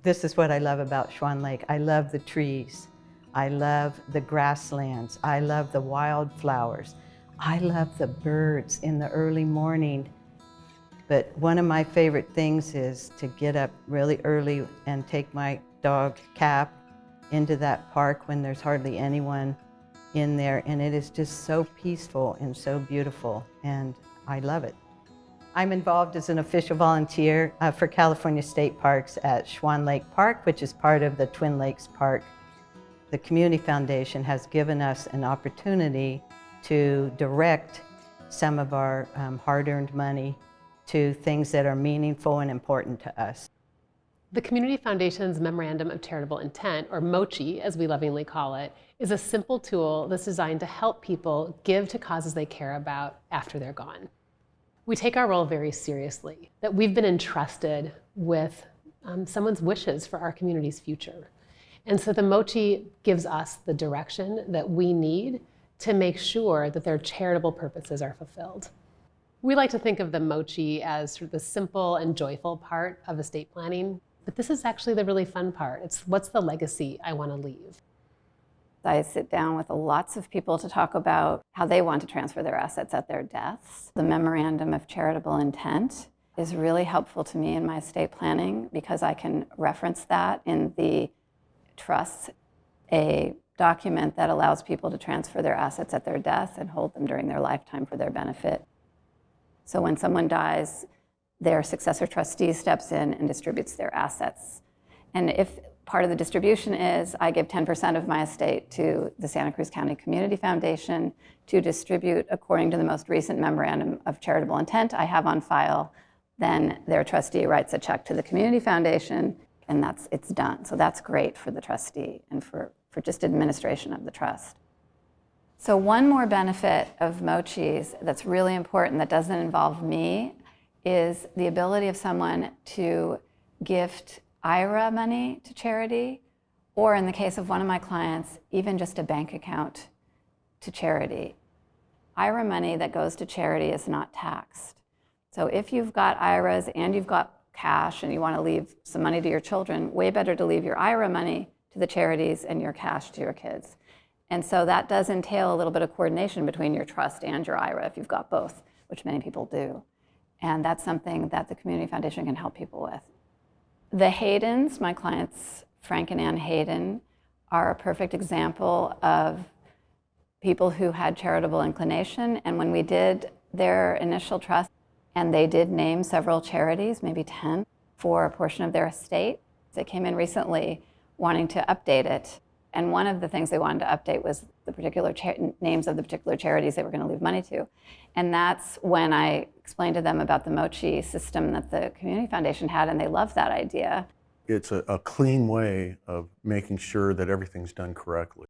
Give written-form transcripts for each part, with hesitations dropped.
This is what I love about Swan Lake. I love the trees. I love the grasslands. I love the wildflowers. I love the birds in the early morning. But one of my favorite things is to get up really early and take my dog Cap into that park when there's hardly anyone in there, and it is just so peaceful and so beautiful, and I love it. I'm involved as an official volunteer for California State Parks at Swan Lake Park, which is part of the Twin Lakes Park. The Community Foundation has given us an opportunity to direct some of our hard-earned money to things that are meaningful and important to us. The Community Foundation's Memorandum of Charitable Intent, or MOCI as we lovingly call it, is a simple tool that's designed to help people give to causes they care about after they're gone. We take our role very seriously, that we've been entrusted with someone's wishes for our community's future. And so the MOCI gives us the direction that we need to make sure that their charitable purposes are fulfilled. We like to think of the MOCI as sort of the simple and joyful part of estate planning, but this is actually the really fun part. It's what's the legacy I want to leave? I sit down with lots of people to talk about how they want to transfer their assets at their deaths. The Memorandum of Charitable Intent is really helpful to me in my estate planning because I can reference that in the trusts, a document that allows people to transfer their assets at their death and hold them during their lifetime for their benefit. So when someone dies, their successor trustee steps in and distributes their assets. And if part of the distribution is I give 10% of my estate to the Santa Cruz County Community Foundation to distribute according to the most recent Memorandum of Charitable Intent I have on file, then their trustee writes a check to the Community Foundation, and it's done. So that's great for the trustee and for just administration of the trust. So one more benefit of MOCIs that's really important that doesn't involve me is the ability of someone to gift IRA money to charity, or in the case of one of my clients, even just a bank account to charity. IRA money that goes to charity is not taxed. So if you've got IRAs and you've got cash and you want to leave some money to your children, way better to leave your IRA money to the charities and your cash to your kids. And so that does entail a little bit of coordination between your trust and your IRA if you've got both, which many people do. And that's something that the Community Foundation can help people with. The Haydens, my clients, Frank and Ann Hayden, are a perfect example of people who had charitable inclination. And when we did their initial trust, and they did name several charities, maybe 10, for a portion of their estate, they came in recently wanting to update it. And one of the things they wanted to update was the particular names of the particular charities they were going to leave money to. And that's when I explained to them about the MOCI system that the Community Foundation had, and they loved that idea. It's a clean way of making sure that everything's done correctly.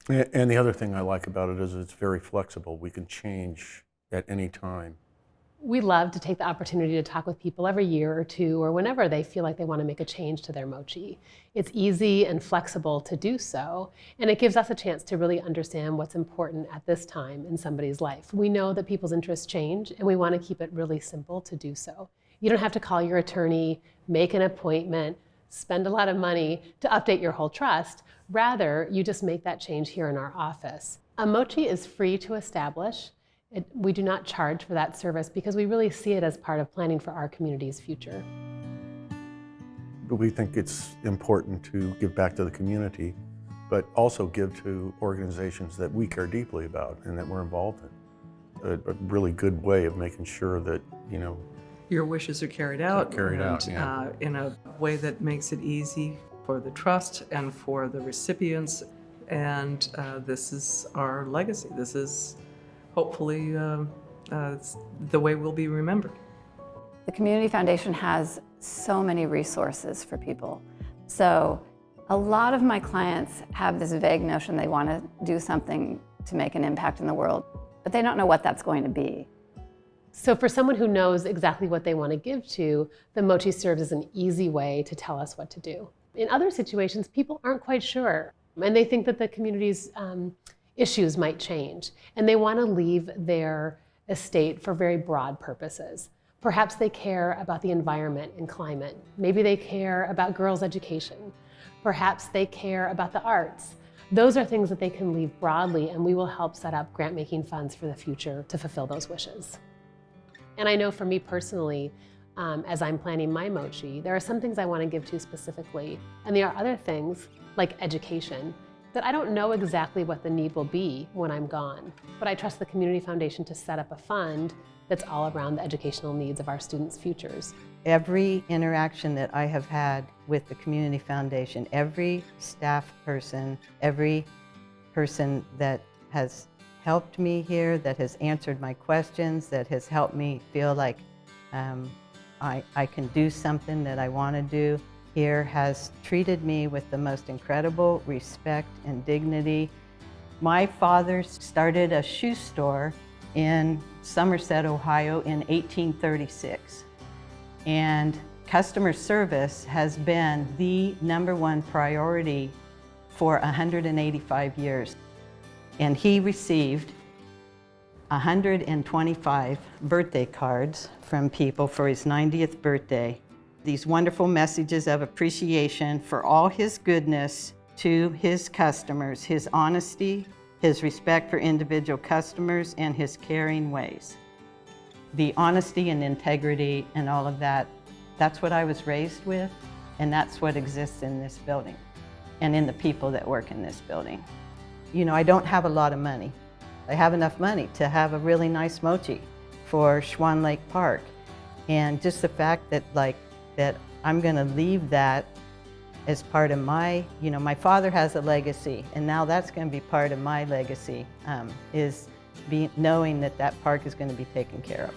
And the other thing I like about it is it's very flexible. We can change at any time. We love to take the opportunity to talk with people every year or two or whenever they feel like they want to make a change to their MOCI. It's easy and flexible to do so, and it gives us a chance to really understand what's important at this time in somebody's life. We know that people's interests change, and we want to keep it really simple to do so. You don't have to call your attorney, make an appointment, spend a lot of money to update your whole trust. Rather, you just make that change here in our office. A MOCI is free to establish. We do not charge for that service because we really see it as part of planning for our community's future. But we think it's important to give back to the community, but also give to organizations that we care deeply about and that we're involved in. A really good way of making sure that, your wishes are carried out, in a way that makes it easy for the trust and for the recipients. And this is our legacy. This is hopefully the way we'll be remembered. The Community Foundation has so many resources for people. So a lot of my clients have this vague notion they want to do something to make an impact in the world, but they don't know what that's going to be. So for someone who knows exactly what they want to give to, the MOCI serves as an easy way to tell us what to do. In other situations, people aren't quite sure, and they think that the community's issues might change, and they want to leave their estate for very broad purposes. Perhaps they care about the environment and climate. Maybe they care about girls' education. Perhaps they care about the arts. Those are things that they can leave broadly, and we will help set up grant-making funds for the future to fulfill those wishes. And I know for me personally, as I'm planning my MOCI, there are some things I want to give to specifically, and there are other things, like education, that I don't know exactly what the need will be when I'm gone. But I trust the Community Foundation to set up a fund that's all around the educational needs of our students' futures. Every interaction that I have had with the Community Foundation, every staff person, every person that has helped me here, that has answered my questions, that has helped me feel like I can do something that I want to do here, has treated me with the most incredible respect and dignity. My father started a shoe store in Somerset, Ohio in 1836. And customer service has been the #1 priority for 185 years. And he received 125 birthday cards from people for his 90th birthday. These wonderful messages of appreciation for all his goodness to his customers, his honesty, his respect for individual customers, and his caring ways. The honesty and integrity and all of that, that's what I was raised with, and that's what exists in this building and in the people that work in this building. You know, I don't have a lot of money. I have enough money to have a really nice MOCI for Swan Lake Park. And just the fact that that I'm gonna leave that as part of my, my father has a legacy, and now that's gonna be part of my legacy, is knowing that that park is gonna be taken care of.